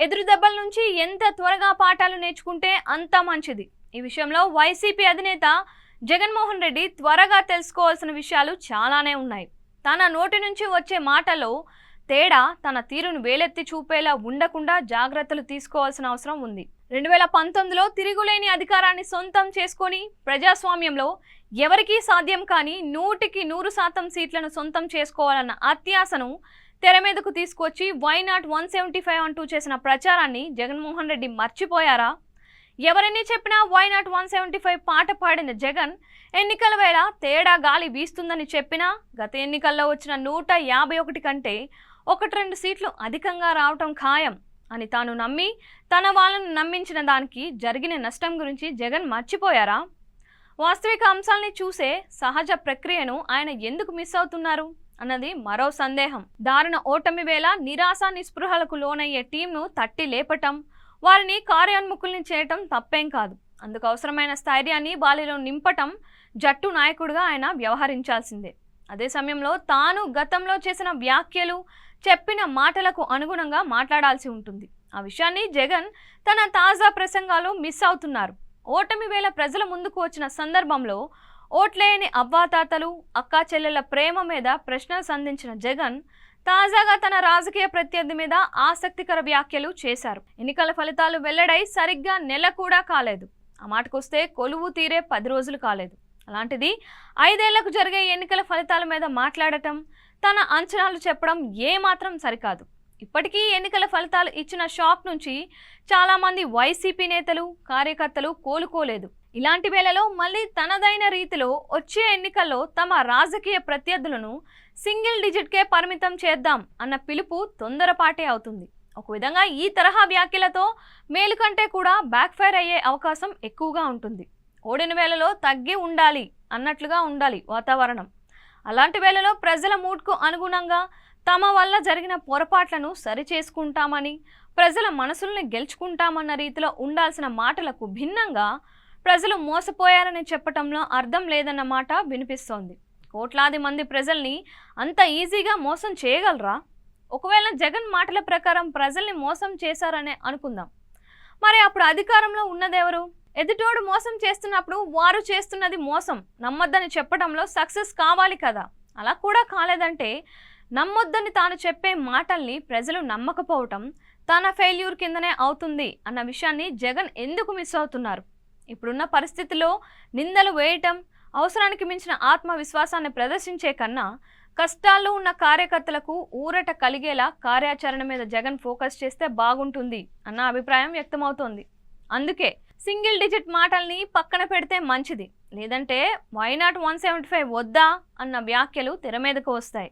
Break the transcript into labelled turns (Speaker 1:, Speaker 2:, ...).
Speaker 1: ఎదురు దెబ్బల నుంచి ఎంత త్వరగా పాఠాలు నేర్చుకుంటే అంత మంచిది. ఈ విషయంలో వైసీపీ అధినేత జగన్మోహన్ రెడ్డి త్వరగా తెలుసుకోవాల్సిన విషయాలు చాలానే ఉన్నాయి. తన నోటి నుంచి వచ్చే మాటలో తేడా తన తీరును వేలెత్తి చూపేలా ఉండకుండా జాగ్రత్తలు తీసుకోవాల్సిన అవసరం ఉంది. 2019లో తిరుగులేని అధికారాన్ని సొంతం చేసుకొని ప్రజాస్వామ్యంలో ఎవరికీ సాధ్యం కాని 100% సీట్లను సొంతం చేసుకోవాలన్న అత్యాశను తెర మీదకు తీసుకొచ్చి వై నాట్ 175 అంటూ చేసిన ప్రచారాన్ని జగన్మోహన్ రెడ్డి మర్చిపోయారా? ఎవరిని చెప్పినా వై నాట్ 175 పాట పాడిన జగన్ ఎన్నికల వేళ తేడా గాలి వీస్తుందని చెప్పినా గత ఎన్నికల్లో వచ్చిన 151 కంటే 1-2 సీట్లు అధికంగా రావటం ఖాయం అని తాను నమ్మి తన వాళ్ళను నమ్మించిన దానికి జరిగిన నష్టం గురించి జగన్ మర్చిపోయారా? వాస్తవిక అంశాలని చూసే సహజ ప్రక్రియను ఆయన ఎందుకు మిస్ అవుతున్నారు అన్నది మరో సందేహం. దారుణ ఓటమి వేళ నిరాశ నిస్పృహలకు లోనయ్యే టీంను తట్టి లేపటం, వారిని కార్యోన్ముఖుల్ని చేయటం తప్పేం కాదు. అందుకు అవసరమైన స్థైర్యాన్ని బాలిలో నింపటం జట్టు నాయకుడిగా ఆయన వ్యవహరించాల్సిందే. అదే సమయంలో తాను గతంలో చేసిన వ్యాఖ్యలు, చెప్పిన మాటలకు అనుగుణంగా మాట్లాడాల్సి ఉంటుంది. ఆ విషయాన్ని జగన్ తన తాజా ప్రసంగాలు మిస్ అవుతున్నారు. ఓటమి వేళ ప్రజల ముందుకు వచ్చిన సందర్భంలో ఓట్లేని అవ్వాతాతలు, అక్కా చెల్లెల ప్రేమ మీద ప్రశ్నలు సంధించిన జగన్ తాజాగా తన రాజకీయ ప్రత్యర్థి మీద ఆసక్తికర వ్యాఖ్యలు చేశారు. ఎన్నికల ఫలితాలు వెల్లడై సరిగ్గా నెల కూడా కాలేదు. ఆ మాటకొస్తే కొలువు తీరే 10 రోజులు కాలేదు. అలాంటిది 5 ఏళ్లకు జరిగే ఎన్నికల ఫలితాల మీద మాట్లాడటం, తన అంచనాలు చెప్పడం ఏమాత్రం సరికాదు. ఇప్పటికీ ఎన్నికల ఫలితాలు ఇచ్చిన షాక్ నుంచి చాలామంది వైసీపీ నేతలు, కార్యకర్తలు కోలుకోలేదు. ఇలాంటి వేళలో మళ్ళీ తనదైన రీతిలో వచ్చే ఎన్నికల్లో తమ రాజకీయ ప్రత్యర్థులను సింగిల్ డిజిట్కే పరిమితం చేద్దాం అన్న పిలుపు తొందరపాటే అవుతుంది. ఒక విధంగా ఈ తరహా వ్యాఖ్యలతో మేలు కంటే కూడా బ్యాక్ ఫైర్ అయ్యే అవకాశం ఎక్కువగా ఉంటుంది. ఓడిన వేళలో తగ్గి ఉండాలి అన్నట్లుగా ఉండాలి వాతావరణం. అలాంటి వేళలో ప్రజల మూడ్కు అనుగుణంగా తమ వల్ల జరిగిన పొరపాట్లను సరిచేసుకుంటామని, ప్రజల మనసుల్ని గెలుచుకుంటామన్న రీతిలో ఉండాల్సిన మాటలకు భిన్నంగా ప్రజలు మోసపోయారని చెప్పటంలో అర్థం లేదన్న మాట వినిపిస్తోంది. కోట్లాది మంది ప్రజల్ని అంత ఈజీగా మోసం చేయగలరా? ఒకవేళ జగన్ మాటల ప్రకారం ప్రజల్ని మోసం చేశారనే అనుకుందాం, మరి అప్పుడు అధికారంలో ఉన్నదెవరు? ఎదుటోడు మోసం చేస్తున్నప్పుడు వారు చేస్తున్నది మోసం నమ్మొద్దని చెప్పడంలో సక్సెస్ కావాలి కదా. అలా కూడా కాలేదంటే నమ్మొద్దని తాను చెప్పే మాటల్ని ప్రజలు నమ్మకపోవటం తన ఫెయిల్యూర్ కిందనే అవుతుంది అన్న విషయాన్ని జగన్ ఎందుకు మిస్ అవుతున్నారు? ఇప్పుడున్న పరిస్థితిలో నిందలు వేయటం, అవసరానికి మించిన ఆత్మవిశ్వాసాన్ని ప్రదర్శించే కన్నా కష్టాల్లో ఉన్న కార్యకర్తలకు ఊరట కలిగేలా కార్యాచరణ మీద జగన్ ఫోకస్ చేస్తే బాగుంటుంది అన్న అభిప్రాయం వ్యక్తమవుతోంది. అందుకే సింగిల్ డిజిట్ మాటల్ని పక్కన పెడితే మంచిది, లేదంటే వై నాట్ 175 వద్దా అన్న వ్యాఖ్యలు తెర మీదకు వస్తాయి.